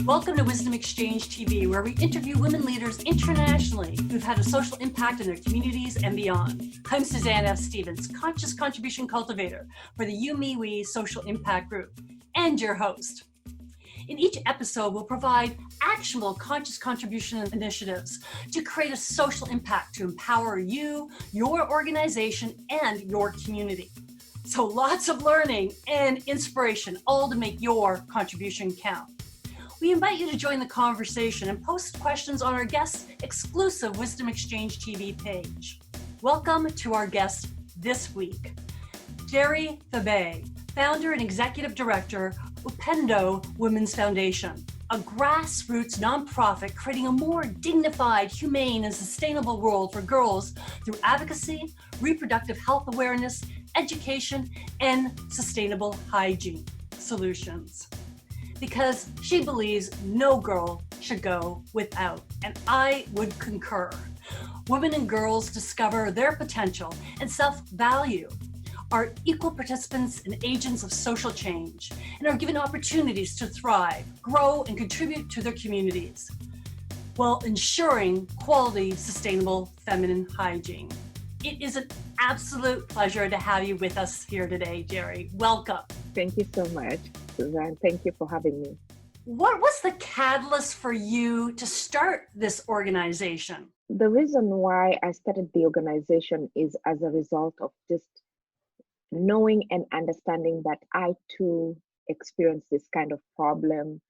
Welcome to Wisdom Exchange TV, where we interview women leaders internationally who've had a social impact in their communities and beyond. I'm Suzanne F. Stevens, Conscious Contribution Cultivator for the YouMeWe Social Impact Group, and your host. In each episode, we'll provide actionable conscious contribution initiatives to create a social impact to empower you, your organization, and your community. So lots of learning and inspiration, all to make your contribution count. We invite you to join the conversation and post questions on our guest's exclusive Wisdom Exchange TV page. Welcome to our guest this week, Njeri Thubei, founder and executive director, Upendo Women's Foundation, a grassroots nonprofit creating a more dignified, humane, and sustainable world for girls through advocacy, reproductive health awareness, education, and sustainable hygiene solutions. Because she believes no girl should go without, and I would concur. Women and girls discover their potential and self-value, are equal participants and agents of social change, and are given opportunities to thrive, grow, and contribute to their communities, while ensuring quality, sustainable feminine hygiene. It is an absolute pleasure to have you with us here today, Njeri. Welcome. Thank you so much, Suzanne. Thank you for having me. What was the catalyst for you to start this organization? The reason why I started the organization is as a result of just knowing and understanding that I too experienced this kind of problem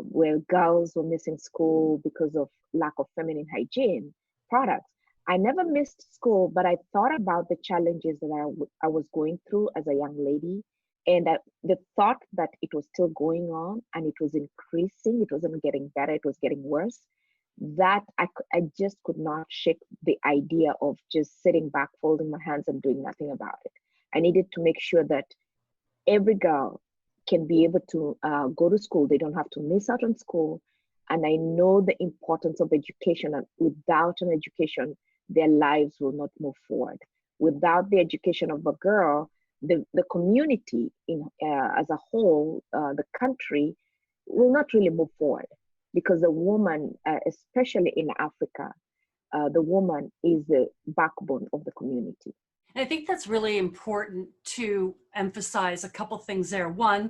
where girls were missing school because of lack of feminine hygiene products. I never missed school, but I thought about the challenges that I was going through as a young lady. And the thought that it was still going on and it was increasing, it wasn't getting better, it was getting worse, that I just could not shake the idea of just sitting back, folding my hands and doing nothing about it. I needed to make sure that every girl can be able to go to school. They don't have to miss out on school. And I know the importance of education, and without an education, their lives will not move forward. Without the education of a girl, the community as a whole, the country, will not really move forward, because the woman, especially in Africa, the woman is the backbone of the community. And I think that's really important to emphasize a couple things there. One,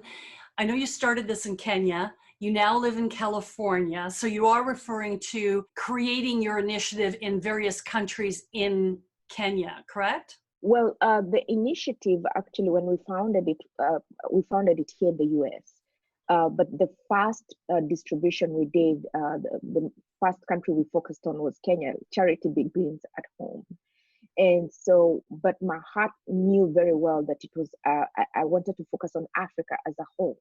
I know you started this in Kenya. You now live in California. So you are referring to creating your initiative in various countries in Kenya, correct? Well, the initiative, actually, when we founded it here in the US. But the first distribution we did, the first country we focused on was Kenya. Charity begins at home. And so, but my heart knew very well that it was, I wanted to focus on Africa as a whole.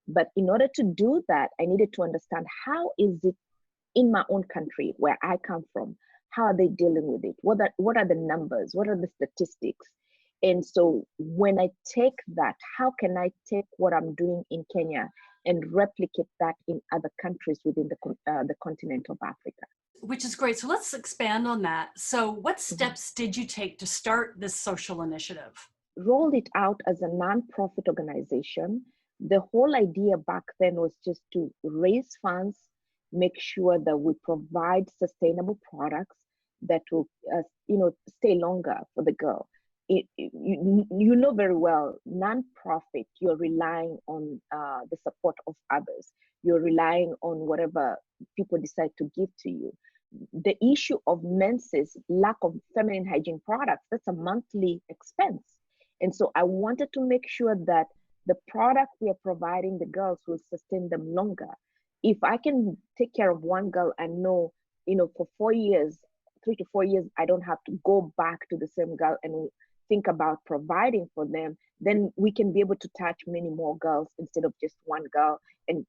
But in order to do that, I needed to understand how is it in my own country, where I come from, how are they dealing with it? What are the numbers? What are the statistics? And so when I take that, how can I take what I'm doing in Kenya and replicate that in other countries within the continent of Africa? Which is great. So let's expand on that. So what steps did you take to start this social initiative? Rolled it out as a nonprofit organization. The whole idea back then was just to raise funds, make sure that we provide sustainable products that will, stay longer for the girl. You know very well, nonprofit, you're relying on the support of others. You're relying on whatever people decide to give to you. The issue of menses, lack of feminine hygiene products, that's a monthly expense. And so I wanted to make sure that the product we are providing the girls will sustain them longer. If I can take care of one girl and know, for 4 years, 3 to 4 years, I don't have to go back to the same girl and think about providing for them, then we can be able to touch many more girls instead of just one girl and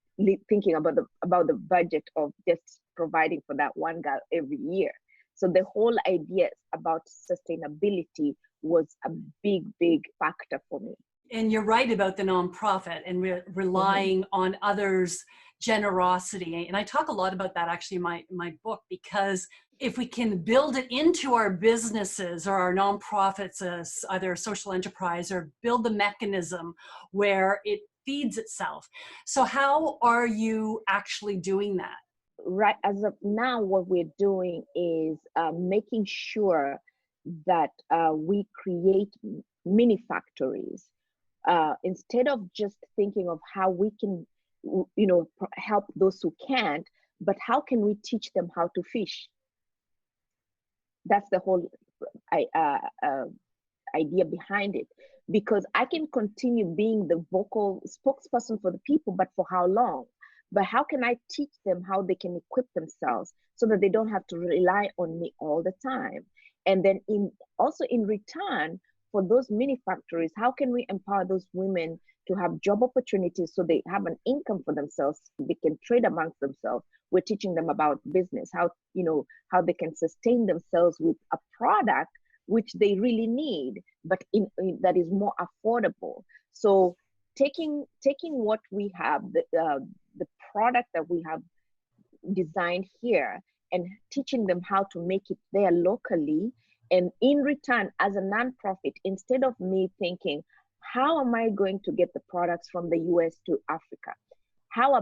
thinking about the budget of just providing for that one girl every year. So the whole idea about sustainability was a big, big factor for me. And you're right about the nonprofit and relying on others' generosity. And I talk a lot about that actually in my book, because if we can build it into our businesses or our nonprofits as either a social enterprise, or build the mechanism where it feeds itself. So how are you actually doing that? Right, as of now, what we're doing is making sure that we create mini factories instead of just thinking of how we can, help those who can't, but how can we teach them how to fish? That's the whole idea behind it. Because I can continue being the vocal spokesperson for the people, but for how long? But how can I teach them how they can equip themselves so that they don't have to rely on me all the time? And then also in return for those mini factories, how can we empower those women to have job opportunities so they have an income for themselves, they can trade amongst themselves? We're teaching them about business, how they can sustain themselves with a product which they really need, but that is more affordable. So taking what we have, the product that we have designed here, and teaching them how to make it there locally. And in return, as a nonprofit, instead of me thinking, how am I going to get the products from the US to Africa? How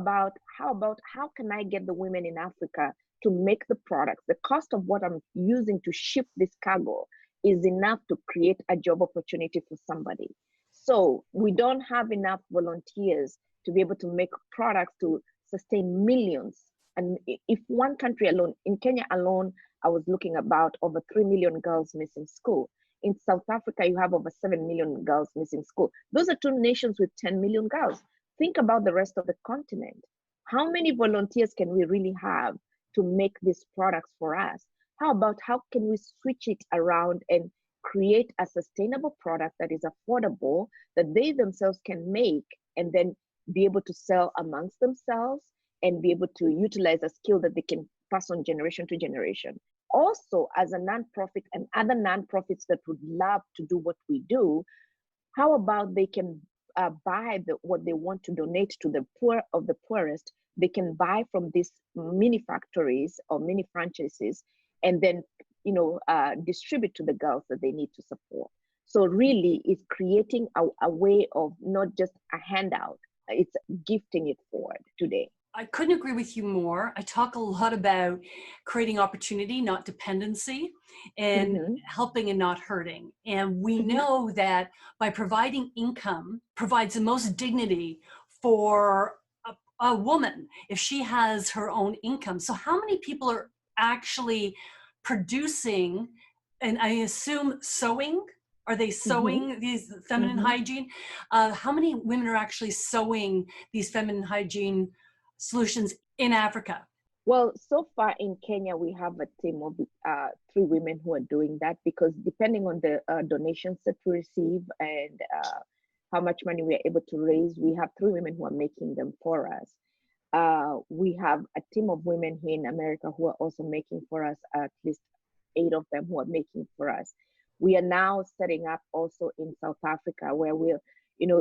can I get the women in Africa to make the products? The cost of what I'm using to ship this cargo is enough to create a job opportunity for somebody. So we don't have enough volunteers to be able to make products to sustain millions. And if one country alone, in Kenya alone, I was looking about over 3 million girls missing school. In South Africa, you have over 7 million girls missing school. Those are two nations with 10 million girls. Think about the rest of the continent. How many volunteers can we really have to make these products for us? How can we switch it around and create a sustainable product that is affordable, that they themselves can make, and then be able to sell amongst themselves and be able to utilize a skill that they can pass on generation to generation. Also, as a nonprofit and other nonprofits that would love to do what we do, how about they can buy what they want to donate to the poor of the poorest? They can buy from these mini factories or mini franchises, and then distribute to the girls that they need to support. So really, it's creating a way of not just a handout; it's gifting it forward today. I couldn't agree with you more. I talk a lot about creating opportunity, not dependency, and helping and not hurting. And we know that by providing income provides the most dignity for a woman if she has her own income. So how many people are actually producing, and I assume sewing? Are they sewing these feminine hygiene? How many women are actually sewing these feminine hygiene solutions in Africa? Well, so far in Kenya, we have a team of 3 women who are doing that, because depending on the donations that we receive and how much money we are able to raise, we have 3 women who are making them for us. We have a team of women here in America who are also making for us, at least 8 of them who are making for us. We are now setting up also in South Africa, where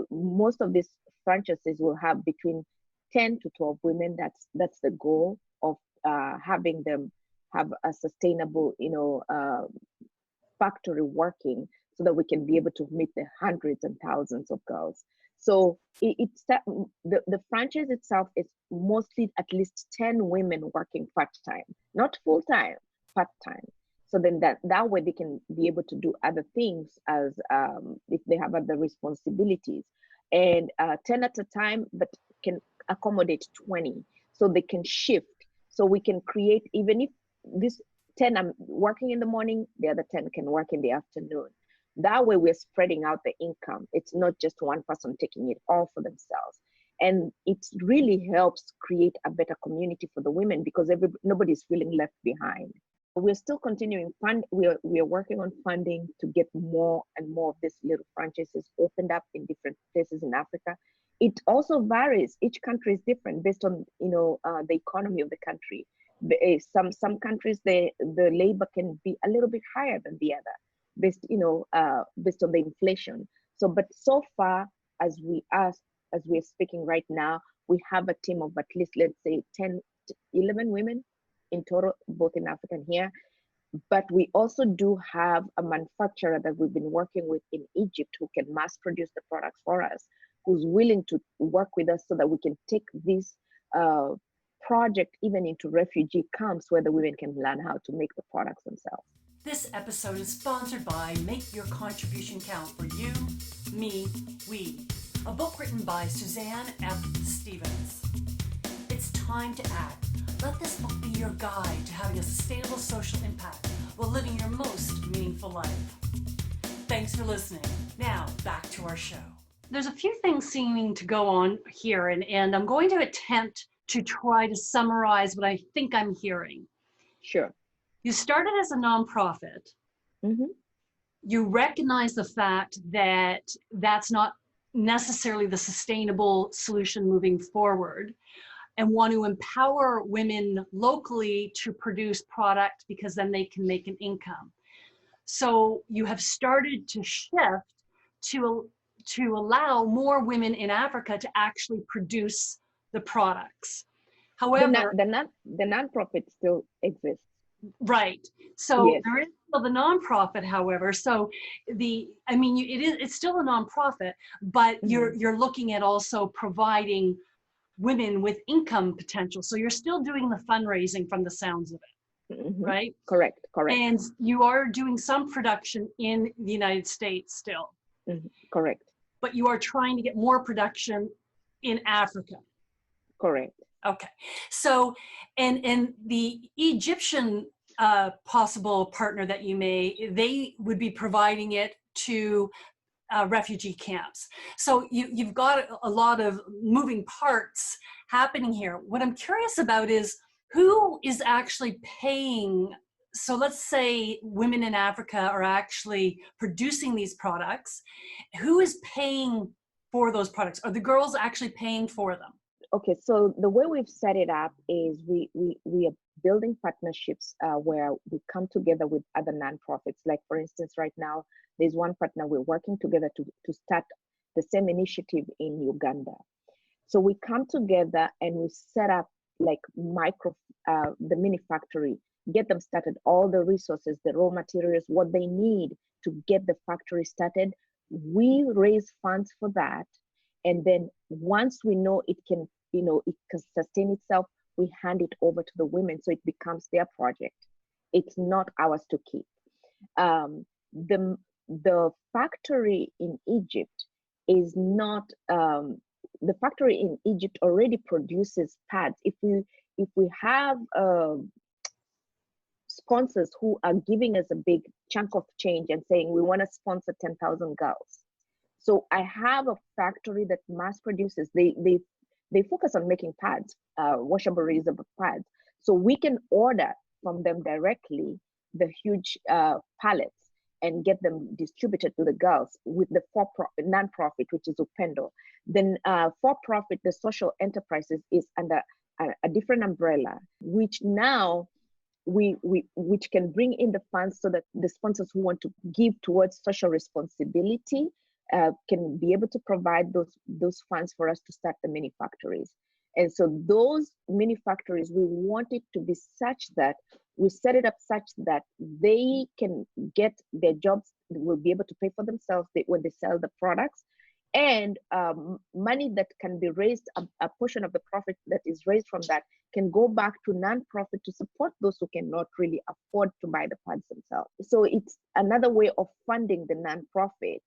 most of these franchises will have between 10 to 12 women. That's the goal of having them have a sustainable, factory working, so that we can be able to meet the hundreds and thousands of girls. So the franchise itself is mostly at least 10 women working part-time, not full-time, part-time. So then that way they can be able to do other things as if they have other responsibilities, and 10 at a time, but can accommodate 20, so they can shift. So we can create, even if this 10 I'm working in the morning, the other 10 can work in the afternoon. That way we're spreading out the income. It's not just one person taking it all for themselves. And it really helps create a better community for the women, because nobody's feeling left behind. We're still continuing we are working on funding to get more and more of these little franchises opened up in different places in Africa. It also varies. Each country is different based on the economy of the country. Some countries, the labor can be a little bit higher than the other, based on the inflation. But so far, as we're speaking right now, we have a team of at least, let's say, 10 to 11 women in total, both in Africa and here. But we also do have a manufacturer that we've been working with in Egypt who can mass produce the products for us, who's willing to work with us so that we can take this project even into refugee camps where the women can learn how to make the products themselves. This episode is sponsored by Make Your Contribution Count for You, Me, We, a book written by Suzanne F. Stevens. It's time to act. Let this book be your guide to having a sustainable social impact while living your most meaningful life. Thanks for listening. Now, back to our show. There's a few things seeming to go on here, and I'm going to attempt to try to summarize what I think I'm hearing. Sure. You started as a nonprofit. Mm-hmm. You recognize the fact that that's not necessarily the sustainable solution moving forward, and want to empower women locally to produce product because then they can make an income. So you have started to shift to allow more women in Africa to actually produce the products. However, the nonprofit still exists. Right. So Yes. there is still the nonprofit, however. So it's still a nonprofit, but you're looking at also providing women with income potential. So you're still doing the fundraising from the sounds of it, right? Correct. And you are doing some production in the United States still. Correct. But you are trying to get more production in Africa. Correct. Okay. So, and the Egyptian possible partner that they would be providing it to refugee camps. So you've got a lot of moving parts happening here. What I'm curious about is who is actually paying. So let's say women in Africa are actually producing these products. Who is paying for those products? Are the girls actually paying for them? Okay, so the way we've set it up is we are building partnerships where we come together with other nonprofits. Like for instance, right now, there's one partner we're working together to start the same initiative in Uganda. So we come together and we set up like the mini factory, get them started, all the resources, the raw materials, what they need to get the factory started. We raise funds for that. And then once we know it can sustain itself, we hand it over to the women so it becomes their project. It's not ours to keep. The factory in Egypt is not, the factory in Egypt already produces pads. If we have sponsors who are giving us a big chunk of change and saying we want to sponsor 10,000 girls. So I have a factory that mass produces. They focus on making pads, washable, reusable pads. So we can order from them directly the huge pallets and get them distributed to the girls with the non-profit, which is Upendo. Then for-profit, the social enterprises is under a different umbrella, which now which can bring in the funds so that the sponsors who want to give towards social responsibility can be able to provide those funds for us to start the mini factories. And so those mini factories, we want it to be such that we set it up such that they can get their jobs, will be able to pay for themselves when they sell the products, and money that can be raised, a portion of the profit that is raised from that can go back to nonprofit to support those who cannot really afford to buy the pads themselves. So it's another way of funding the nonprofit,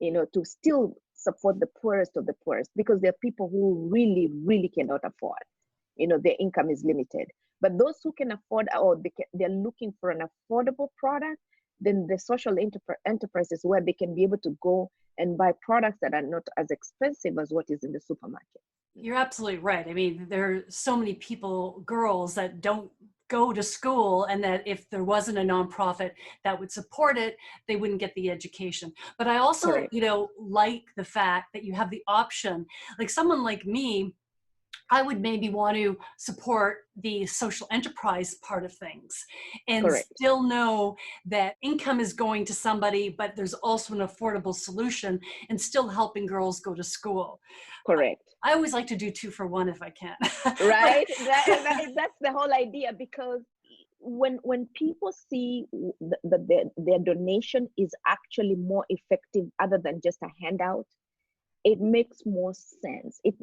to still support the poorest of the poorest, because there are people who really, really cannot afford, their income is limited. But those who can afford, or they're looking for an affordable product, then the social enterprises where they can be able to go and buy products that are not as expensive as what is in the supermarket. You're absolutely right. I mean, there are so many girls that don't go to school, and that if there wasn't a nonprofit that would support it, they wouldn't get the education. But I also, Correct. Like the fact that you have the option, like someone like me, I would maybe want to support the social enterprise part of things and Correct. still know that income is going to somebody, but there's also an affordable solution, and still helping girls go to school. Correct. I always like to do 2 for 1 if I can. Right. That's the whole idea, because when people see that their donation is actually more effective other than just a handout, it makes more sense. It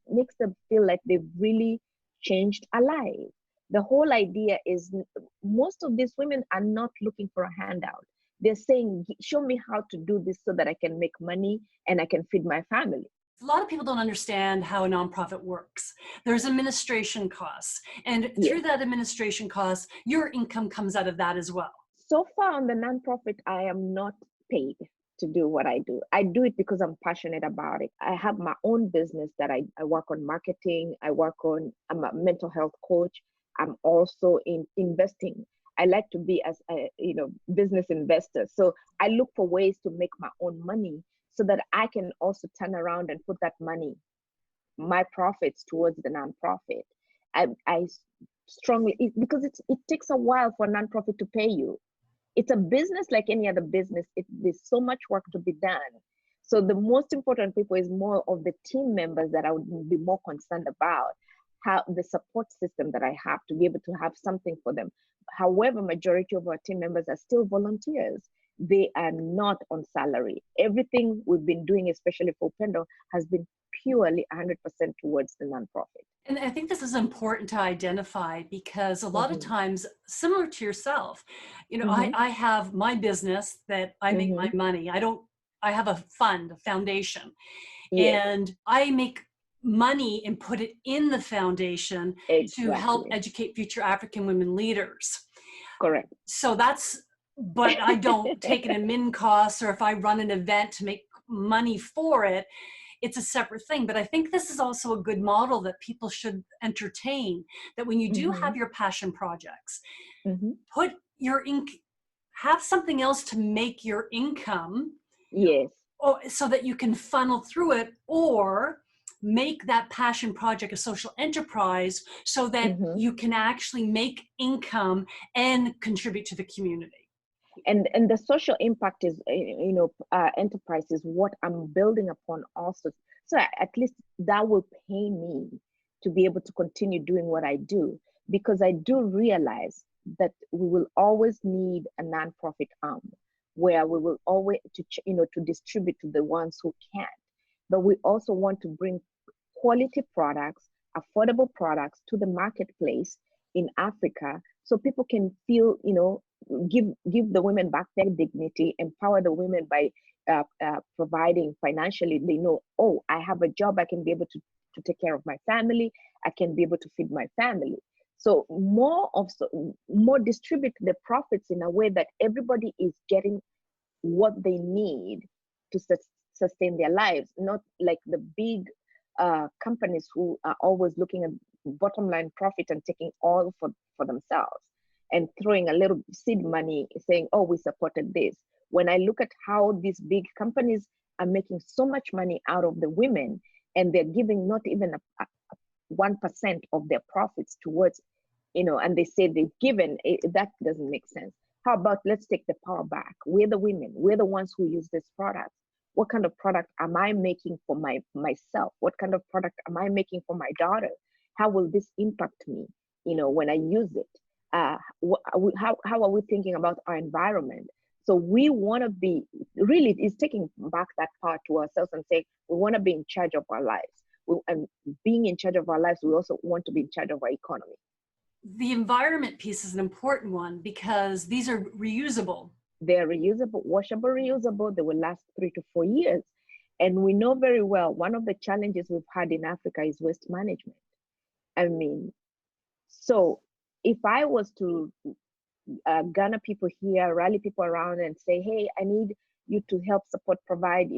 makes them feel like they've really changed a life. The whole idea is most of these women are not looking for a handout. They're saying, show me how to do this so that I can make money and I can feed my family. A lot of people don't understand how a nonprofit works. There's administration costs, and through that administration costs, your income comes out of that as well. So far on the nonprofit, I am not paid to do what I do. I do it because I'm passionate about it. I have my own business that I work on marketing. I'm a mental health coach. I'm also in investing. I like to be as a business investor. So I look for ways to make my own money so that I can also turn around and put that money, my profits, towards the nonprofit. I strongly, because it takes a while for a nonprofit to pay you. It's a business like any other business. There's so much work to be done. So the most important people is more of the team members that I would be more concerned about, how the support system that I have to be able to have something for them. However, majority of our team members are still volunteers. They are not on salary. Everything we've been doing, especially for Upendo, has been purely 100% towards the nonprofit. And I think this is important to identify, because a lot of times, similar to yourself, I have my business that I make my money. I have a fund, a foundation, and I make money and put it in the foundation to help educate future African women leaders. Correct. So but I don't take an admin costs, or if I run an event to make money for it, it's a separate thing. But I think this is also a good model that people should entertain, that when you do have your passion projects, put your have something else to make your income. Yes. So that you can funnel through it, or make that passion project a social enterprise so that you can actually make income and contribute to the community. And the social impact is, enterprise is what I'm building upon also. So at least that will pay me to be able to continue doing what I do, because I do realize that we will always need a nonprofit arm where we will always to distribute to the ones who can't. But we also want to bring quality products, affordable products to the marketplace in Africa, so people can feel, give the women back their dignity, empower the women by providing financially. They know, oh, I have a job, I can be able to take care of my family, I can be able to feed my family. So more distribute the profits in a way that everybody is getting what they need to sustain their lives, not like the big companies who are always looking at bottom line profit and taking all for themselves and throwing a little seed money saying, oh, we supported this. When I look at how these big companies are making so much money out of the women, and they're giving not even a 1% of their profits towards, and they say they've given, that doesn't make sense. How about let's take the power back? We're the women, we're the ones who use this product. What kind of product am I making for myself? What kind of product am I making for my daughter? How will this impact me, when I use it? How are we thinking about our environment? So we want to be, really, it's taking back that part to ourselves and saying, we want to be in charge of our lives. And being in charge of our lives, we also want to be in charge of our economy. The environment piece is an important one, because these are reusable. They're reusable, washable, reusable. They will last 3 to 4 years. And we know very well, one of the challenges we've had in Africa is waste management. I mean, so if I was to garner people here, rally people around and say, hey, I need you to help support, provide,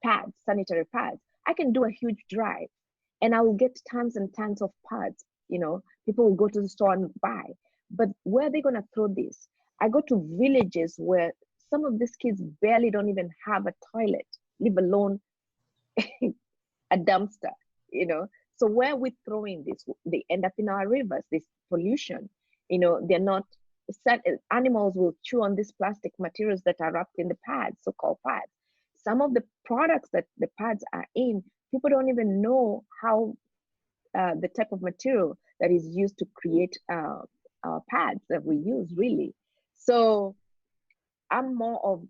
pads, sanitary pads, I can do a huge drive and I will get tons and tons of pads. People will go to the store and buy. But where are they going to throw this? I go to villages where some of these kids barely don't even have a toilet, leave alone a dumpster, So where are we throwing this? They end up in our rivers, this pollution. They're not, animals will chew on these plastic materials that are wrapped in the pads, so-called pads. Some of the products that the pads are in, people don't even know how the type of material that is used to create pads that we use, really. So I'm more of,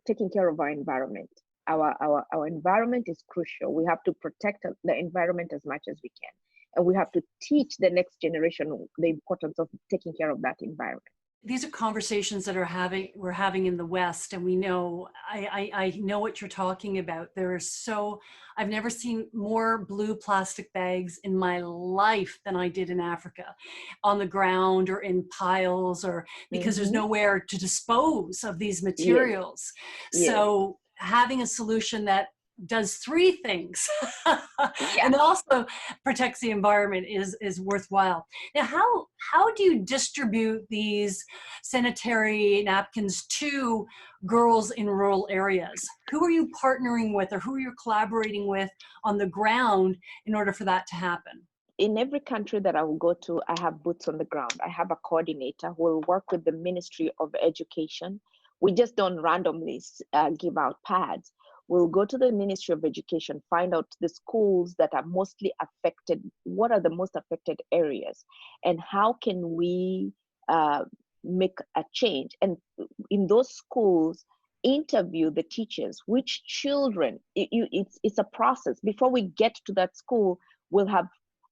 taking care of our environment. Our environment is crucial. We have to protect the environment as much as we can. And we have to teach the next generation the importance of taking care of that environment. These are conversations that we're having in the West, and we know, I know what you're talking about. I've never seen more blue plastic bags in my life than I did in Africa, on the ground or in piles, or because there's nowhere to dispose of these materials. Yes. So having a solution that does three things Yeah. and also protects the environment is worthwhile. Now, how do you distribute these sanitary napkins to girls in rural areas? Who are you partnering with, or who are you collaborating with on the ground in order for that to happen? In every country that I will go to, I have boots on the ground. I have a coordinator who will work with the Ministry of Education. We just don't randomly give out pads. We'll go to the Ministry of Education, find out the schools that are mostly affected, what are the most affected areas, and how can we make a change. And in those schools, interview the teachers, which children, it's a process. Before we get to that school, we'll have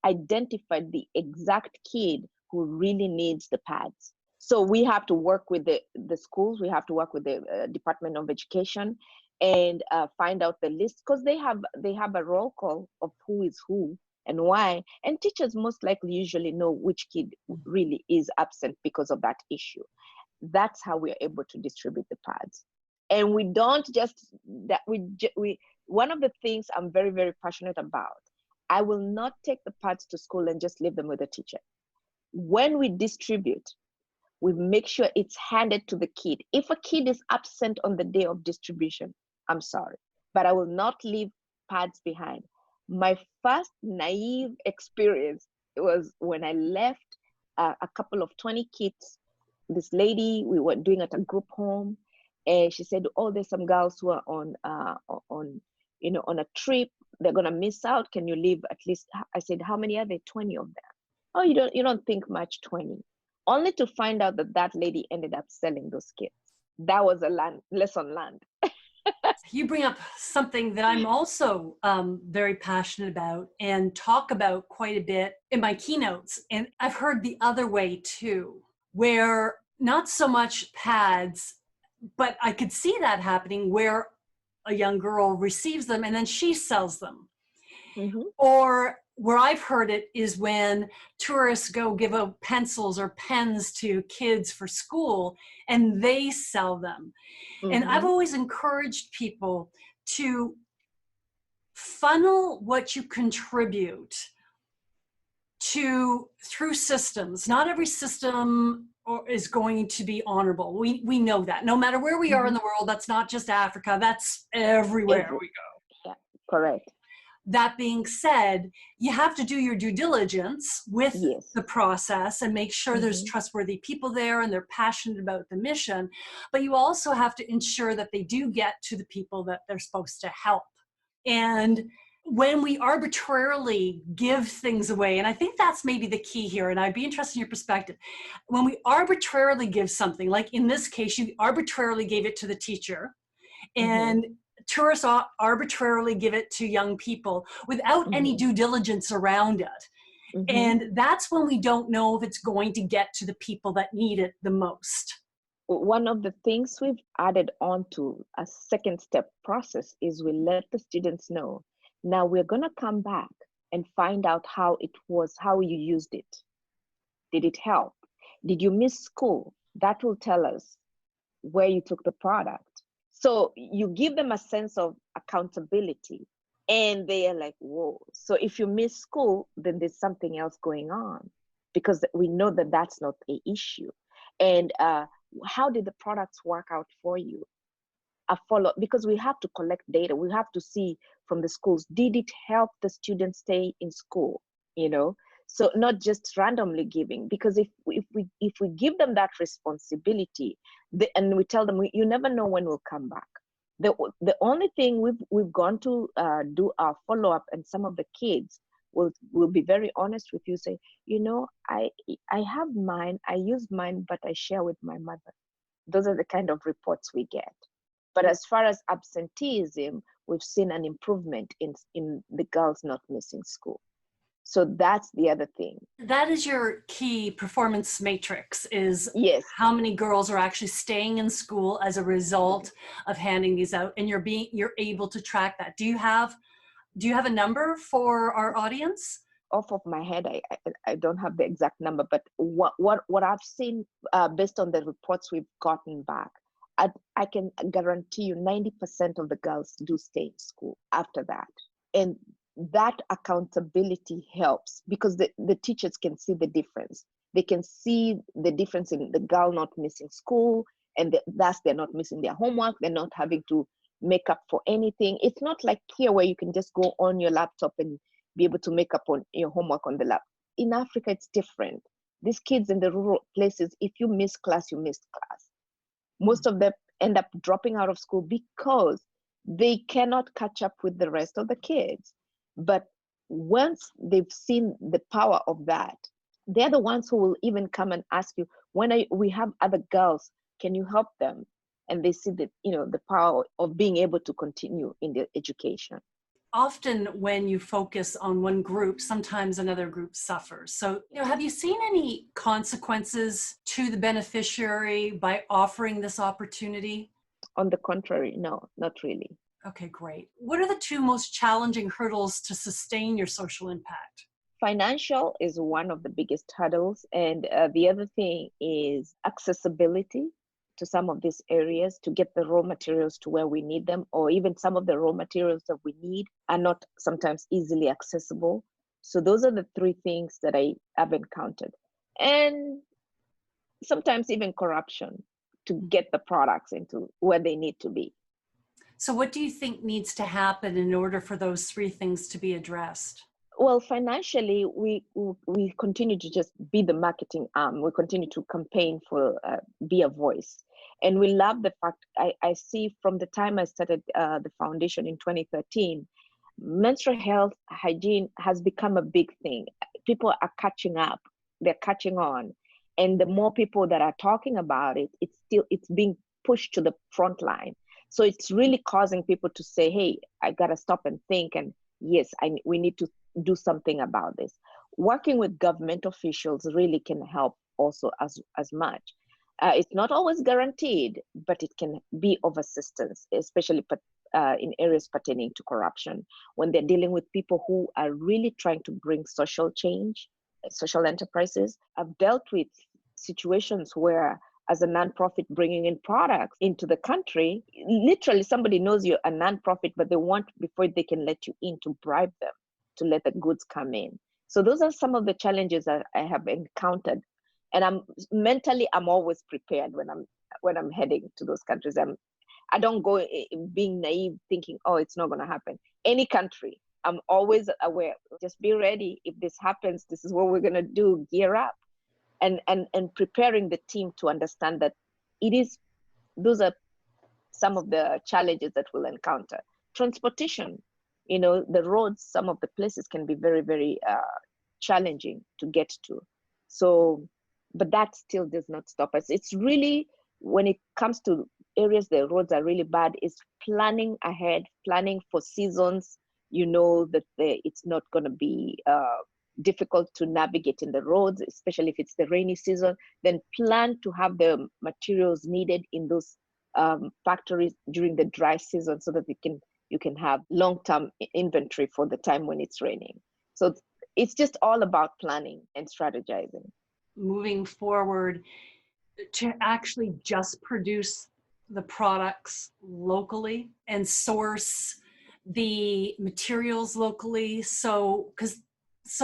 identified the exact kid who really needs the pads. So we have to work with the schools, we have to work with the Department of Education, and find out the list, because they have a roll call of who is who and why. And teachers most likely usually know which kid really is absent because of that issue. That's how we are able to distribute the pads. And we don't just that we one of the things I'm very, very passionate about, I will not take the pads to school and just leave them with the teacher. When we distribute, we make sure it's handed to the kid. If a kid is absent on the day of distribution, I'm sorry, but I will not leave pads behind. My first naive experience was when I left a couple of 20 kids. This lady, we were doing at a group home, and she said, "Oh, there's some girls who are on a trip. They're gonna miss out. Can you leave at least?" I said, "How many are there?" 20 of them. "Oh, you don't think much, 20." Only to find out that lady ended up selling those kids. That was a lesson learned. You bring up something that I'm also very passionate about and talk about quite a bit in my keynotes. And I've heard the other way too, where not so much pads, but I could see that happening where a young girl receives them and then she sells them. Or where I've heard it is when tourists go give out pencils or pens to kids for school and they sell them. And I've always encouraged people to funnel what you contribute through systems. Not every system is going to be honorable. We know that. No matter where we are in the world, that's not just Africa, that's everywhere we go. Yeah, correct. That being said, you have to do your due diligence with the process and make sure there's trustworthy people there and they're passionate about the mission. But you also have to ensure that they do get to the people that they're supposed to help. And when we arbitrarily give things away, and I think that's maybe the key here, and I'd be interested in your perspective. When we arbitrarily give something, like in this case, you arbitrarily gave it to the teacher, and tourists arbitrarily give it to young people without any due diligence around it. And that's when we don't know if it's going to get to the people that need it the most. One of the things we've added on to a second step process is we let the students know, now we're going to come back and find out how you used it. Did it help? Did you miss school? That will tell us where you took the product. So you give them a sense of accountability and they are like, whoa. So if you miss school, then there's something else going on, because we know that that's not an issue. And how did the products work out for you? A follow, because we have to collect data. We have to see from the schools, did it help the students stay in school? So not just randomly giving, because if we give them that responsibility, and we tell them, you never know when we'll come back. The only thing we've gone to do our follow-up, and some of the kids will be very honest with you, say, I have mine, I use mine, but I share with my mother. Those are the kind of reports we get. But as far as absenteeism, we've seen an improvement in the girls not missing school. So that's the other thing. That is your key performance matrix, is Yes. how many girls are actually staying in school as a result of handing these out, and you're able to track that. Do you have a number for our audience? Off of my head, I don't have the exact number, but what I've seen based on the reports we've gotten back, I can guarantee you 90% of the girls do stay in school after that. And that accountability helps because the teachers can see the difference. They can see the difference in the girl not missing school, and thus they're not missing their homework. They're not having to make up for anything. It's not like here where you can just go on your laptop and be able to make up on your homework on the lap. In Africa, it's different. These kids in the rural places, if you miss class, you missed class. Most of them end up dropping out of school because they cannot catch up with the rest of the kids. But once they've seen the power of that, they're the ones who will even come and ask you, we have other girls, can you help them? And they see the power of being able to continue in their education. Often when you focus on one group, sometimes another group suffers. So, have you seen any consequences to the beneficiary by offering this opportunity? On the contrary, no, not really. Okay, great. What are the two most challenging hurdles to sustain your social impact? Financial is one of the biggest hurdles. And the other thing is accessibility to some of these areas to get the raw materials to where we need them, or even some of the raw materials that we need are not sometimes easily accessible. So those are the three things that I have encountered. And sometimes even corruption to get the products into where they need to be. So what do you think needs to happen in order for those three things to be addressed? Well, financially, we continue to just be the marketing arm. We continue to campaign for be a voice. And we love the fact, I see from the time I started the foundation in 2013, menstrual health hygiene has become a big thing. People are catching up. They're catching on. And the more people that are talking about it, it's being pushed to the front line. So it's really causing people to say, hey, I got to stop and think. And yes, we need to do something about this. Working with government officials really can help also as much. It's not always guaranteed, but it can be of assistance, especially in areas pertaining to corruption, when they're dealing with people who are really trying to bring social change, social enterprises. I've dealt with situations where, as a nonprofit bringing in products into the country, literally somebody knows you're a nonprofit, but they want, before they can let you in, to bribe them to let the goods come in. So those are some of the challenges that I have encountered. And I'm always prepared when I'm heading to those countries. I don't go being naive thinking, oh, it's not going to happen. Any country, I'm always aware. Just be ready. If this happens, this is what we're going to do. Gear up. And preparing the team to understand that those are some of the challenges that we'll encounter. Transportation, the roads, some of the places can be very, very challenging to get to. So, but that still does not stop us. It's really, when it comes to areas the roads are really bad, is planning ahead, planning for seasons. That it's not going to be difficult to navigate in the roads, especially if it's the rainy season. Then plan to have the materials needed in those factories during the dry season, so that you can have long-term inventory for the time when it's raining. So it's just all about planning and strategizing. Moving forward, to actually just produce the products locally and source the materials locally, so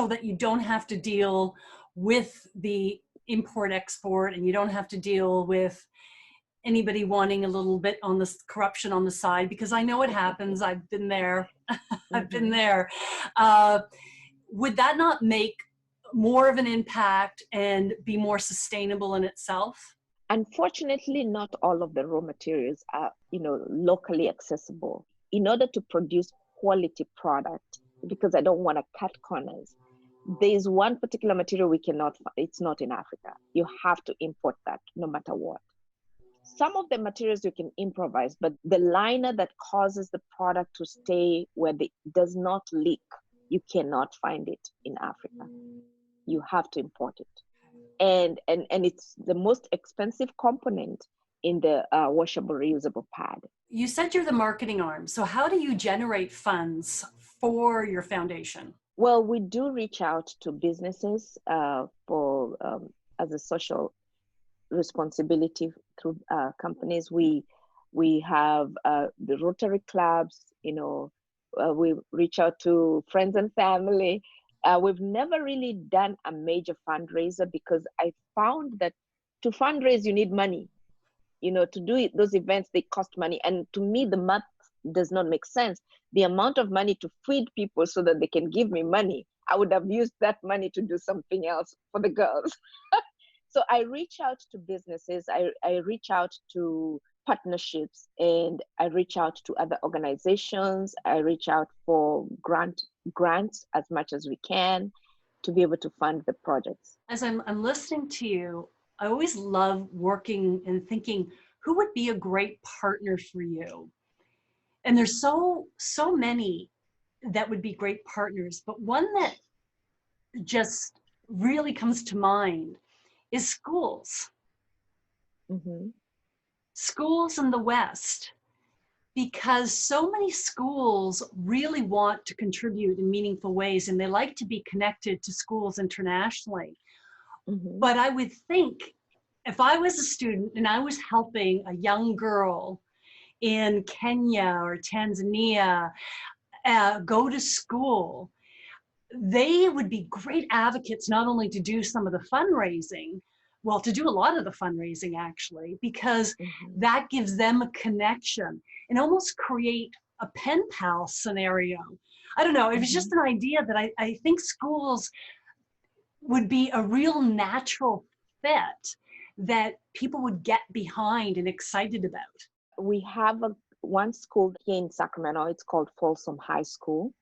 that you don't have to deal with the import-export, and you don't have to deal with anybody wanting a little bit on this corruption on the side, because I know it happens. I've been there. I've been there. Would that not make more of an impact and be more sustainable in itself? Unfortunately, not all of the raw materials are, locally accessible. In order to produce quality product, because I don't want to cut corners, there is one particular material we cannot, it's not in Africa. You have to import that no matter what. Some of the materials you can improvise, but the liner that causes the product to stay where it does not leak, you cannot find it in Africa. You have to import it. And it's the most expensive component in the washable reusable pad. You said you're the marketing arm. So how do you generate funds for your foundation? Well, we do reach out to businesses for as a social responsibility through companies. We have the Rotary clubs, we reach out to friends and family. We've never really done a major fundraiser because I found that to fundraise, you need money. To do it, those events, they cost money. And to me, the math does not make sense. The amount of money to feed people so that they can give me money, I would have used that money to do something else for the girls. So I reach out to businesses, I reach out to partnerships, and I reach out to other organizations. I reach out for grants as much as we can to be able to fund the projects. As I'm listening to you, I always love working and thinking, who would be a great partner for you? And there's so many that would be great partners, but one that just really comes to mind is schools. Mm-hmm. Schools in the West, because so many schools really want to contribute in meaningful ways, and they like to be connected to schools internationally. Mm-hmm. But I would think if I was a student and I was helping a young girl in Kenya or Tanzania go to school, they would be great advocates, not only to do some of the fundraising, well, to do a lot of the fundraising actually, because that gives them a connection and almost create a pen pal scenario. I don't know, it was just an idea that I think schools would be a real natural fit that people would get behind and excited about. We have one school here in Sacramento, it's called Folsom High School.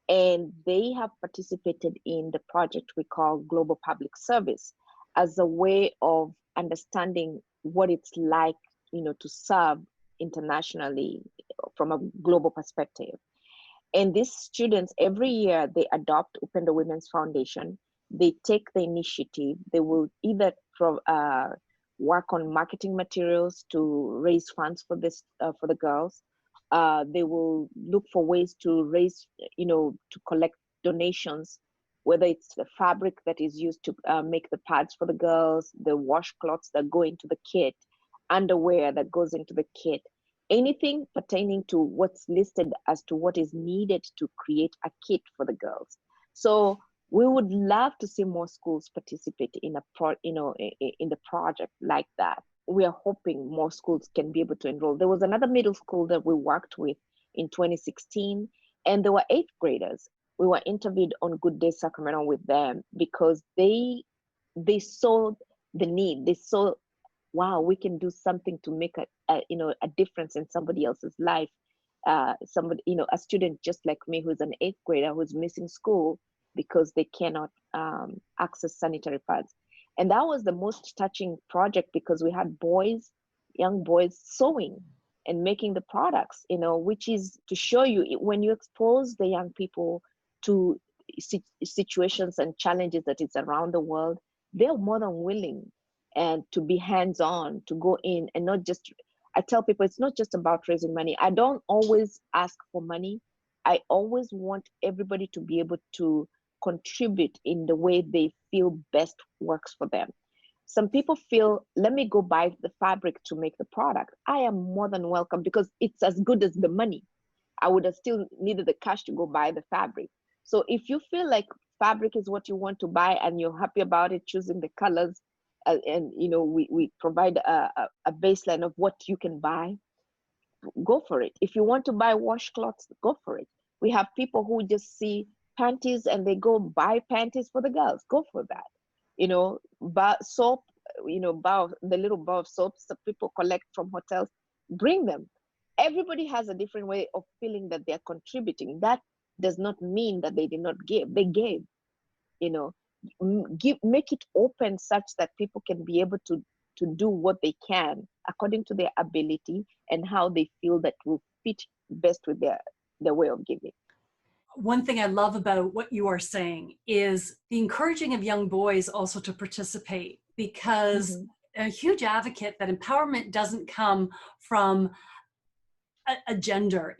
And they have participated in the project we call Global Public Service as a way of understanding what it's like, to serve internationally from a global perspective. And these students, every year, they adopt Upendo Women's Foundation. They take the initiative. They will either work on marketing materials to raise funds for the girls. They will look for ways to raise, to collect donations, whether it's the fabric that is used to make the pads for the girls, the washcloths that go into the kit, underwear that goes into the kit, anything pertaining to what's listed as to what is needed to create a kit for the girls. So we would love to see more schools participate in in the project like that. We are hoping more schools can be able to enroll. There was another middle school that we worked with in 2016, and there were 8th graders. We were interviewed on Good Day Sacramento with them because they saw the need. They saw, wow, we can do something to make a difference in somebody else's life. A student just like me who's an 8th grader who's missing school because they cannot access sanitary pads. And that was the most touching project because we had young boys sewing and making the products, which is to show you when you expose the young people to situations and challenges that is around the world, they're more than willing and to be hands-on, to go in and not just, I tell people it's not just about raising money. I don't always ask for money. I always want everybody to be able to contribute in the way they feel best works for them. Some people feel, let me go buy the fabric to make the product. I am more than welcome because it's as good as the money. I would have still needed the cash to go buy the fabric. So if you feel like fabric is what you want to buy and you're happy about it, choosing the colors, and we provide a baseline of what you can buy, go for it. If you want to buy washcloths, go for it. We have people who just see panties and they go buy panties for the girls. Go for that. Soap, the little bar of soaps that people collect from hotels, bring them. Everybody has a different way of feeling that they're contributing. That does not mean that they did not give. They gave. Make it open such that people can be able to to do what they can according to their ability and how they feel that will fit best with their way of giving. One thing I love about what you are saying is the encouraging of young boys also to participate, because a huge advocate that empowerment doesn't come from a gender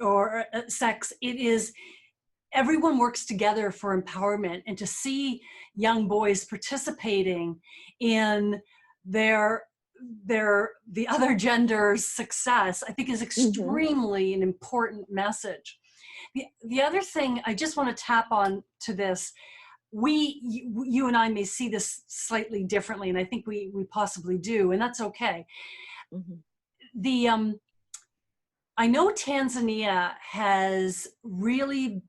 or a sex. It is everyone works together for empowerment, and to see young boys participating in the other gender's success, I think is extremely an important message. The other thing I just want to tap on to this, you and I may see this slightly differently, and I think we possibly do, and that's okay. I know Tanzania has really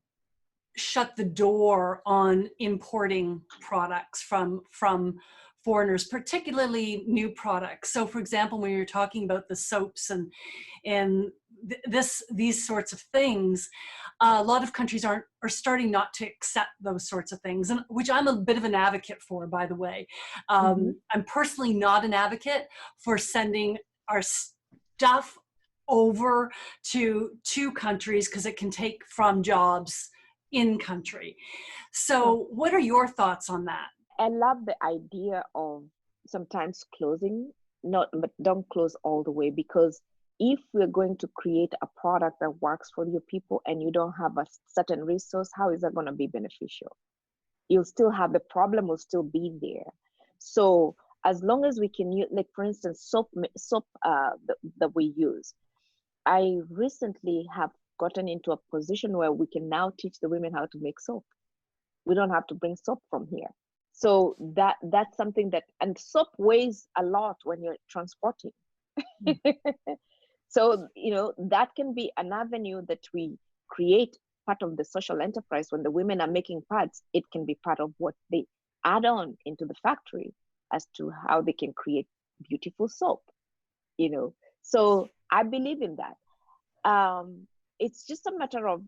shut the door on importing products from foreigners, particularly new products. So for example, when you're talking about the soaps and these sorts of things, a lot of countries are starting not to accept those sorts of things, and which I'm a bit of an advocate for, by the way. I'm personally not an advocate for sending our stuff over to countries, because it can take from jobs in country. So what are your thoughts on that? I love the idea of sometimes closing, but don't close all the way, because if we're going to create a product that works for your people and you don't have a certain resource, how is that going to be beneficial? You'll still have, the problem will still be there. So as long as we can use, like for instance, soap that we use. I recently have gotten into a position where we can now teach the women how to make soap. We don't have to bring soap from here. So that's something that, and soap weighs a lot when you're transporting. So, that can be an avenue that we create part of the social enterprise. When the women are making pads, it can be part of what they add on into the factory as to how they can create beautiful soap, So I believe in that. It's just a matter of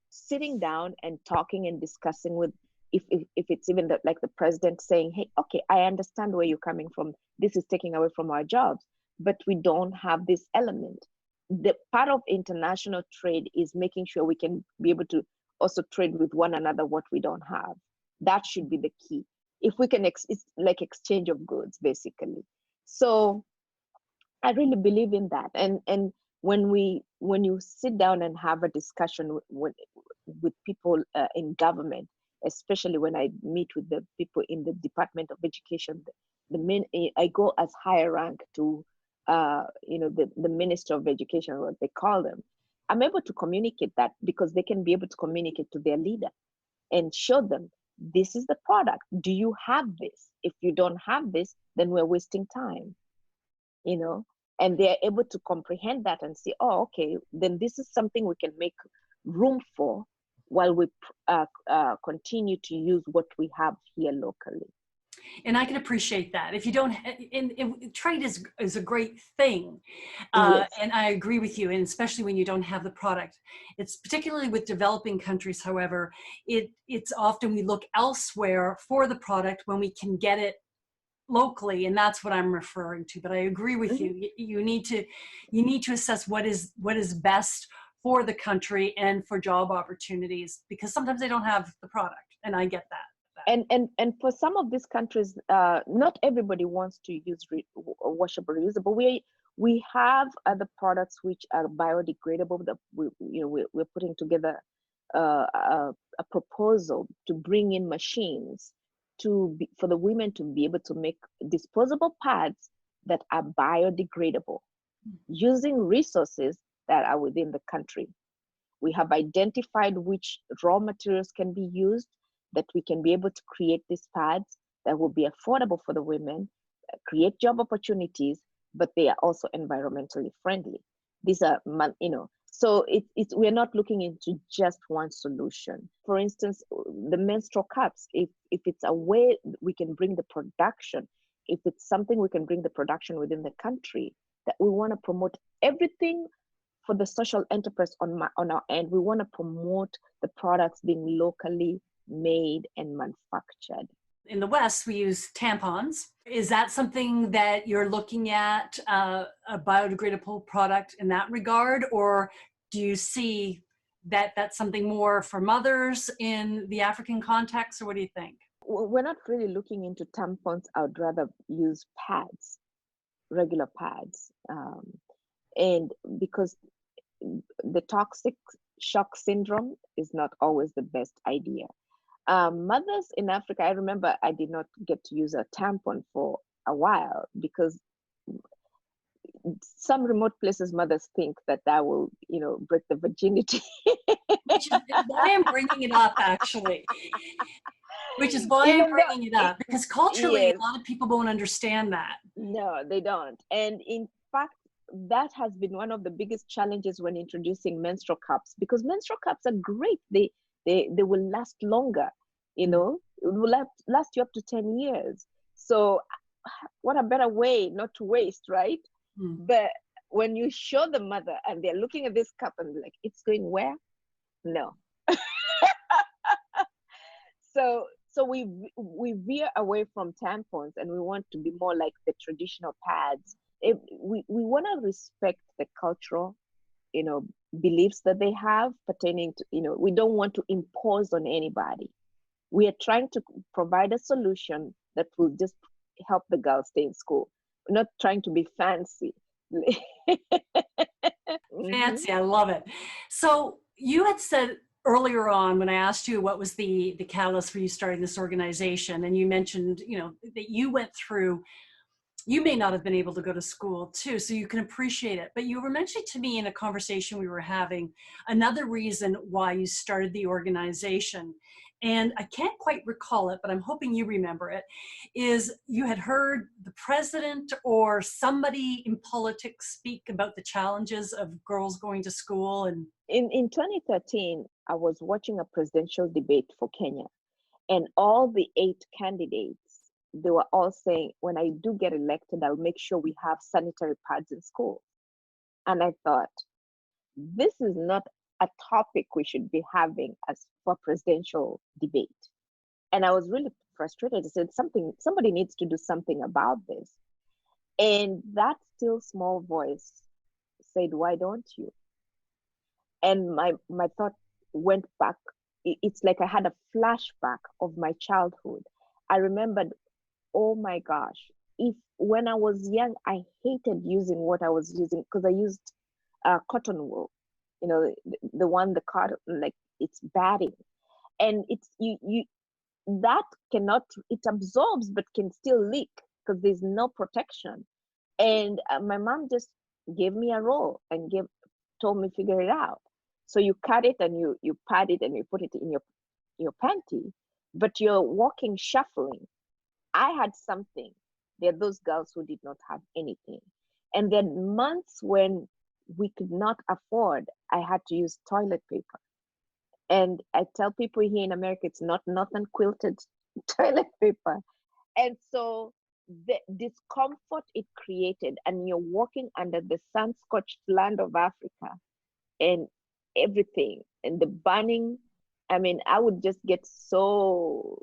sitting down and talking and discussing with, if it's even like the president saying, hey, okay, I understand where you're coming from. This is taking away from our jobs, but we don't have this element. The part of international trade is making sure we can be able to also trade with one another what we don't have. That should be the key. If we can, it's like exchange of goods, basically. So I really believe in that. And when you sit down and have a discussion with people in government, especially when I meet with the people in the Department of Education, I go as higher rank to the Minister of Education, what they call them. I'm able to communicate that because they can be able to communicate to their leader and show them, this is the product. Do you have this? If you don't have this, then we're wasting time, and they're able to comprehend that and say, oh, okay, then this is something we can make room for while we continue to use what we have here locally. And I can appreciate that. If you don't, trade is a great thing. Yes. And I agree with you, and especially when you don't have the product. It's particularly with developing countries, however, it's often we look elsewhere for the product when we can get it locally, and that's what I'm referring to. But I agree with you. You need to assess what is best for the country and for job opportunities, because sometimes they don't have the product, and I get that. And for some of these countries, not everybody wants to use washable, reusable. We have other products which are biodegradable that we're putting together a proposal to bring in machines for the women to be able to make disposable pads that are biodegradable using resources that are within the country. We have identified which raw materials can be used, that we can be able to create these pads that will be affordable for the women, create job opportunities, but they are also environmentally friendly. These are, so we're not looking into just one solution. For instance, the menstrual cups, if it's a way we can bring the production, if it's something we can bring the production within the country, that we want to promote everything for the social enterprise on our end. We want to promote the products being locally made and manufactured. in the West, we use tampons. Is that something that you're looking at, a biodegradable product in that regard? Or do you see that that's something more for mothers in the African context? Or what do you think? We're not really looking into tampons. I would rather use pads, regular pads. And because the toxic shock syndrome is not always the best idea. Mothers in Africa, I remember I did not get to use a tampon for a while because some remote places mothers think that will, break the virginity. Which is why I'm bringing it up, actually. Which is why I'm bringing it up, because culturally, yes, a lot of people won't understand that. No, they don't. And in fact, that has been one of the biggest challenges when introducing menstrual cups, because menstrual cups are great. They will last longer, it will last you up to 10 years. So what a better way not to waste, right? But when you show the mother and they're looking at this cup and like, it's going where? No. So we veer away from tampons and we want to be more like the traditional pads. We want to respect the cultural, beliefs that they have pertaining to, we don't want to impose on anybody. We are trying to provide a solution that will just help the girls stay in school. We're not trying to be fancy. Fancy, I love it. So you had said earlier on when I asked you what was the catalyst for you starting this organization, and you mentioned, that you went through, you may not have been able to go to school too, so you can appreciate it. But you were mentioning to me in a conversation we were having, another reason why you started the organization, and I can't quite recall it, but I'm hoping you remember it, is you had heard the president or somebody in politics speak about the challenges of girls going to school. And in 2013, I was watching a presidential debate for Kenya, and all the 8 candidates, they were all saying, when I do get elected, I'll make sure we have sanitary pads in school. And I thought, this is not a topic we should be having as for presidential debate. And I was really frustrated. I said, somebody needs to do something about this. And that still small voice said, why don't you? And my thought went back. It's like I had a flashback of my childhood. I remembered, oh my gosh, when I was young, I hated using what I was using because I used cotton wool, the one, the cotton, like it's batting. And it's, that cannot, it absorbs, but can still leak because there's no protection. And my mom just gave me a roll and told me, figure it out. So you cut it and you pad it and you put it in your panty, but you're walking, shuffling. I had something. There are those girls who did not have anything. And there are months when we could not afford, I had to use toilet paper. And I tell people here in America, it's not Northern quilted toilet paper. And so the discomfort it created, and you're walking under the sun-scorched land of Africa and everything, and the burning, I mean, I would just get so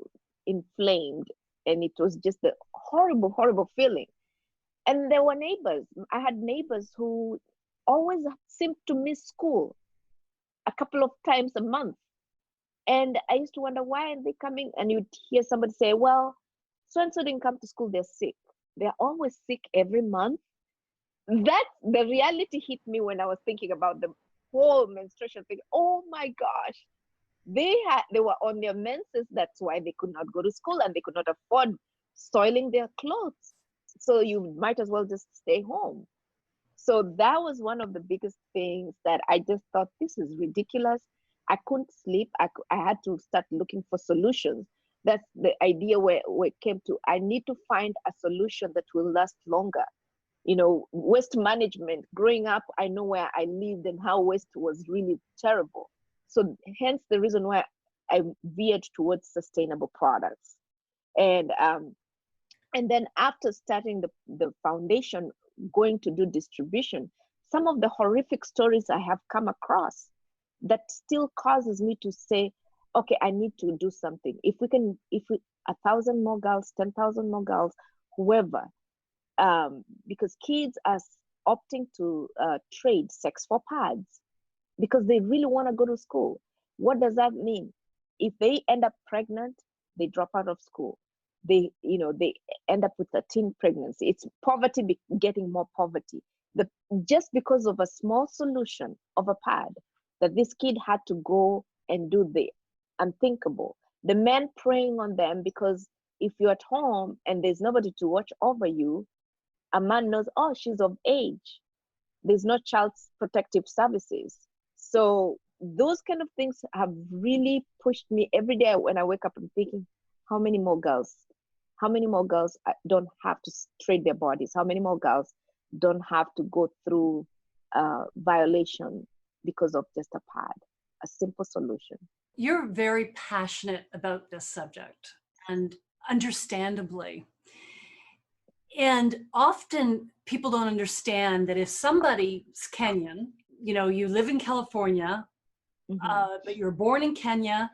inflamed. And it was just a horrible, horrible feeling. And there were neighbors. I had neighbors who always seemed to miss school a couple of times a month. And I used to wonder, why are they coming? And you'd hear somebody say, well, so-and-so didn't come to school, they're sick. They're always sick every month. That, the reality hit me when I was thinking about the whole menstruation thing. Oh my gosh. They were on their menses. That's why they could not go to school and they could not afford soiling their clothes. So you might as well just stay home. So that was one of the biggest things that I just thought, this is ridiculous. I couldn't sleep. I had to start looking for solutions. That's the idea where it came to. I need to find a solution that will last longer. Waste management. Growing up, I know where I lived and how waste was really terrible. So hence the reason why I veered towards sustainable products. And then after starting the foundation, going to do distribution, some of the horrific stories I have come across that still causes me to say, okay, I need to do something. If we 1,000 more girls, 10,000 more girls, whoever, because kids are opting to trade sex for pads because they really want to go to school. What does that mean? If they end up pregnant, they drop out of school. They end up with a teen pregnancy. It's poverty getting more poverty. Just because of a small solution of a pad that this kid had to go and do the unthinkable. The men preying on them, because if you're at home and there's nobody to watch over you, a man knows, oh, she's of age. There's no child protective services. So those kind of things have really pushed me every day. When I wake up, I'm thinking, how many more girls don't have to trade their bodies? How many more girls don't have to go through violation because of just a pad? A simple solution. You're very passionate about this subject, and understandably. And often people don't understand that if somebody's Kenyan, you live in California, but you're born in Kenya,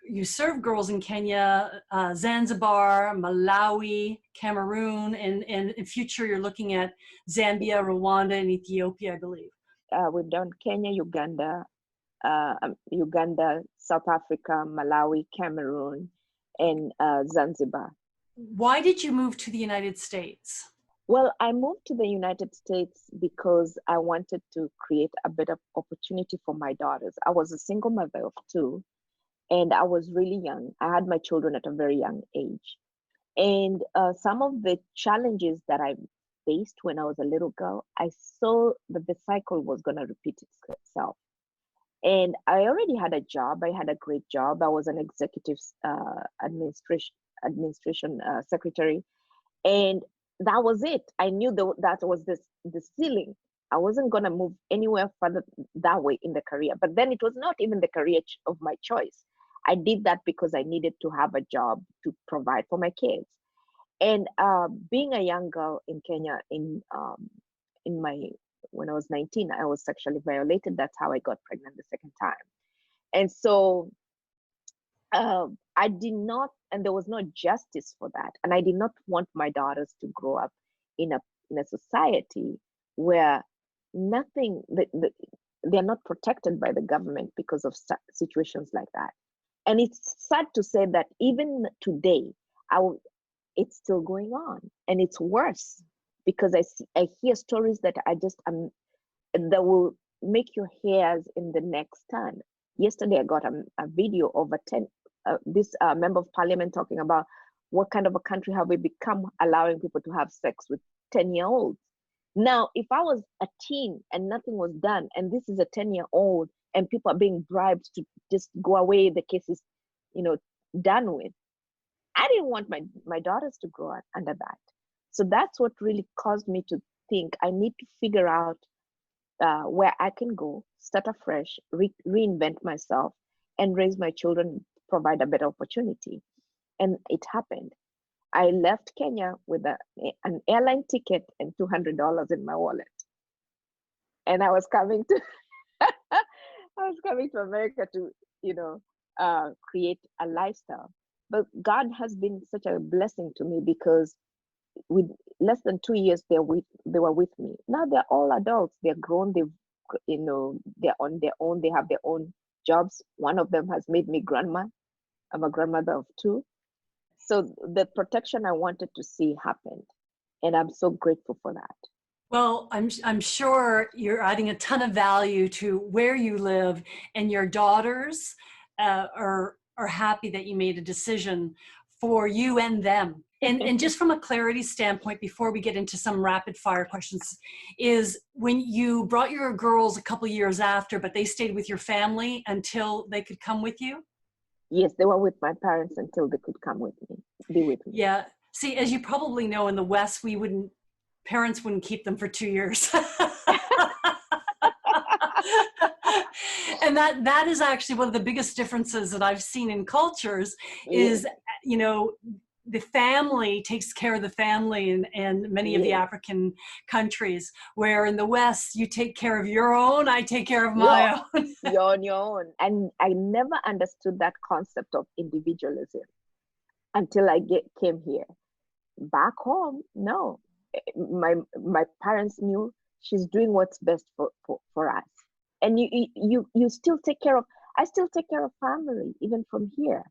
you serve girls in Kenya, Zanzibar, Malawi, Cameroon, and in future you're looking at Zambia, Rwanda, and Ethiopia, I believe. We've done Kenya, Uganda, South Africa, Malawi, Cameroon, and Zanzibar. Why did you move to the United States? Well, I moved to the United States because I wanted to create a better opportunity for my daughters. I was a single mother of two, and I was really young. I had my children at a very young age. And some of the challenges that I faced when I was a little girl, I saw that the cycle was going to repeat itself. And I already had a job. I had a great job. I was an executive administration secretary. And that was it. I knew that was the ceiling. I wasn't going to move anywhere further that way in the career. But then it was not even the career of my choice. I did that because I needed to have a job to provide for my kids. And being a young girl in Kenya, when I was 19, I was sexually violated. That's how I got pregnant the second time. And so I did not, and there was no justice for that. And I did not want my daughters to grow up in a society where they're not protected by the government because of situations like that. And it's sad to say that even today, it's still going on, and it's worse because I hear stories that that will make your hairs in the neck stand. Yesterday, I got a video of this member of parliament talking about what kind of a country have we become, allowing people to have sex with 10-year-olds. Now, if I was a teen and nothing was done, and this is a 10-year-old, and people are being bribed to just go away, the case is, done with. I didn't want my daughters to grow up under that. So that's what really caused me to think I need to figure out where I can go, start afresh, reinvent myself, and raise my children, provide a better opportunity. And it happened. I left Kenya with an airline ticket and $200 in my wallet. And I was coming to America to, create a lifestyle. But God has been such a blessing to me because with less than 2 years, they were with me. Now they're all adults. They're grown. They're on their own. They have their own jobs. One of them has made me grandma. I'm a grandmother of two. So the protection I wanted to see happened, and I'm so grateful for that. Well, I'm sure you're adding a ton of value to where you live, and your daughters are happy that you made a decision for you and them. And just from a clarity standpoint, before we get into some rapid fire questions, is when you brought your girls a couple years after, but they stayed with your family until they could come with you? Yes, they were with my parents until they could be with me. Yeah. See, as you probably know, in the West, parents wouldn't keep them for 2 years. And that is actually one of the biggest differences that I've seen in cultures is, the family takes care of the family in many of the African countries, where in the West, you take care of your own, I take care of my own. You're on your own. And I never understood that concept of individualism until I came here. Back home, no. My parents knew she's doing what's best for us. And you still take care of, I still take care of family, even from here.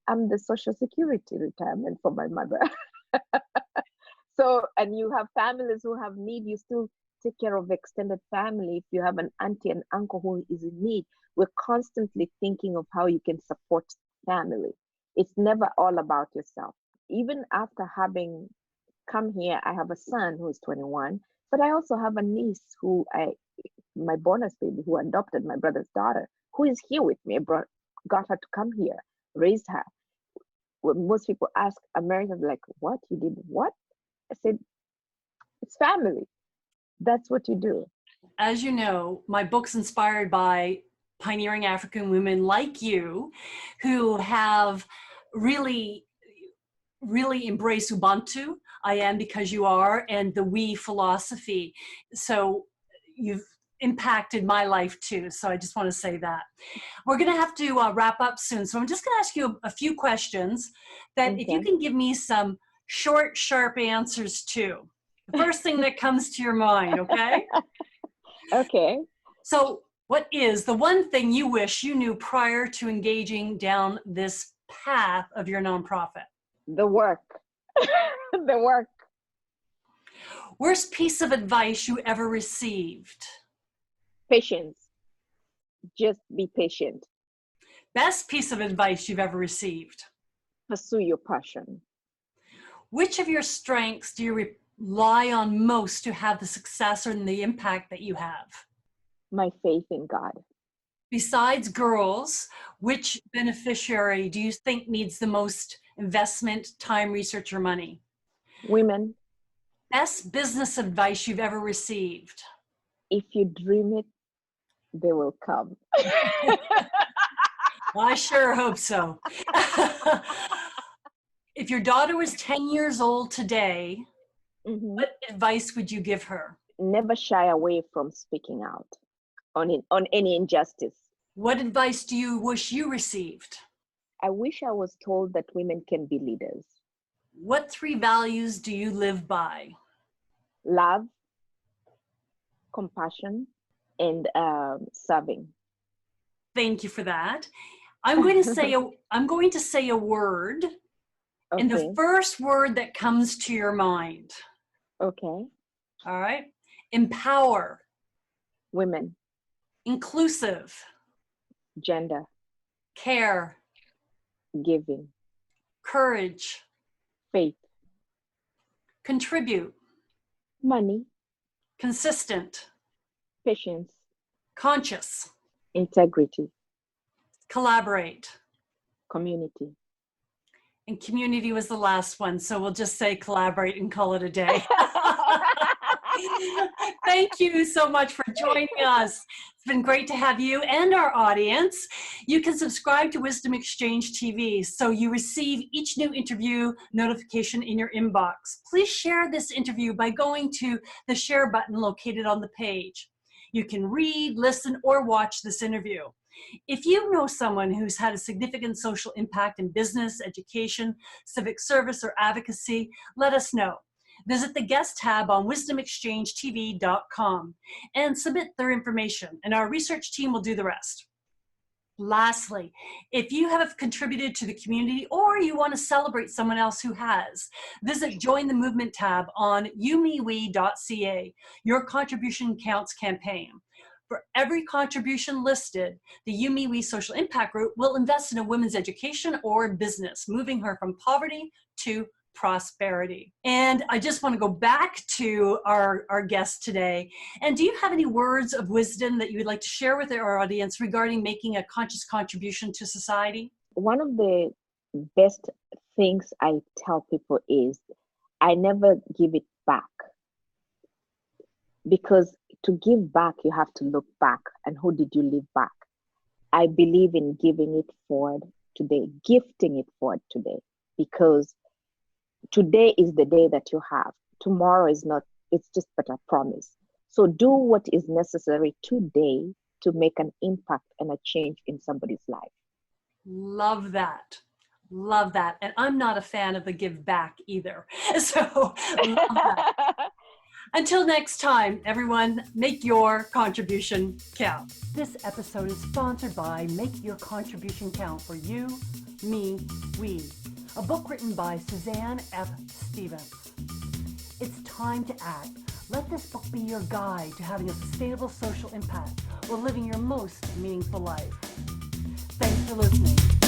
I'm the Social Security retirement for my mother. So, and you have families who have need, you still take care of extended family. If you have an auntie and uncle who is in need, we're constantly thinking of how you can support family. It's never all about yourself. Even after having come here, I have a son who is 21, but I also have a niece who my bonus baby, who adopted my brother's daughter, who is here with me. I got her to come here, raised her. When most people ask Americans, like, what? You did what? I said, it's family. That's what you do. As you know, my book's inspired by pioneering African women like you, who have really embraced Ubuntu, I am because you are, and the we philosophy. So you've impacted my life too. So I just want to say that. We're going to have to wrap up soon. So I'm just going to ask you a few questions that if you can give me some short, sharp answers to. The first thing that comes to your mind, okay? Okay. So what is the one thing you wish you knew prior to engaging down this path of your nonprofit? The work. The work. Worst piece of advice you ever received? Patience. Just be patient. Best piece of advice you've ever received? Pursue your passion. Which of your strengths do you rely on most to have the success or the impact that you have? My faith in God. Besides girls, which beneficiary do you think needs the most investment, time, research, or money? Women. Best business advice you've ever received? If you dream it, they will come. I sure hope so. If your daughter was 10 years old today, what advice would you give her? Never shy away from speaking out on any injustice. What advice do you wish you received? I wish I was told that women can be leaders. What 3 values do you live by? Love, compassion, and serving. Thank you for that. I'm going to say a word, and the first word that comes to your mind. Okay. All right. Empower. Women. Inclusive. Gender. Care. Giving. Courage. Faith. Contribute. Money. Consistent. Patience. Conscious. Integrity. Collaborate. Community. And community was the last one, so we'll just say collaborate and call it a day. Thank you so much for joining us. It's been great to have you and our audience. You can subscribe to Wisdom Exchange TV so you receive each new interview notification in your inbox. Please share this interview by going to the share button located on the page. You can read, listen, or watch this interview. If you know someone who's had a significant social impact in business, education, civic service, or advocacy, let us know. Visit the guest tab on wisdomexchangetv.com and submit their information, and our research team will do the rest. Lastly, if you have contributed to the community or you want to celebrate someone else who has, visit Join the Movement tab on youmewe.ca, Your Contribution Counts campaign. For every contribution listed, the YouMeWe Social Impact Group will invest in a women's education or business, moving her from poverty to prosperity. And I just want to go back to our guest today. And do you have any words of wisdom that you would like to share with our audience regarding making a conscious contribution to society? One of the best things I tell people is I never give it back. Because to give back, you have to look back. And who did you leave back? I believe in giving it forward today, gifting it forward today, because today is the day that you have. Tomorrow is not, it's just but a promise. So do what is necessary today to make an impact and a change in somebody's life. Love that. Love that. And I'm not a fan of the give back either. So love that. Until next time, everyone, make your contribution count. This episode is sponsored by Make Your Contribution Count for You, Me, We, a book written by Suzanne F. Stevens. It's time to act. Let this book be your guide to having a sustainable social impact while living your most meaningful life. Thanks for listening.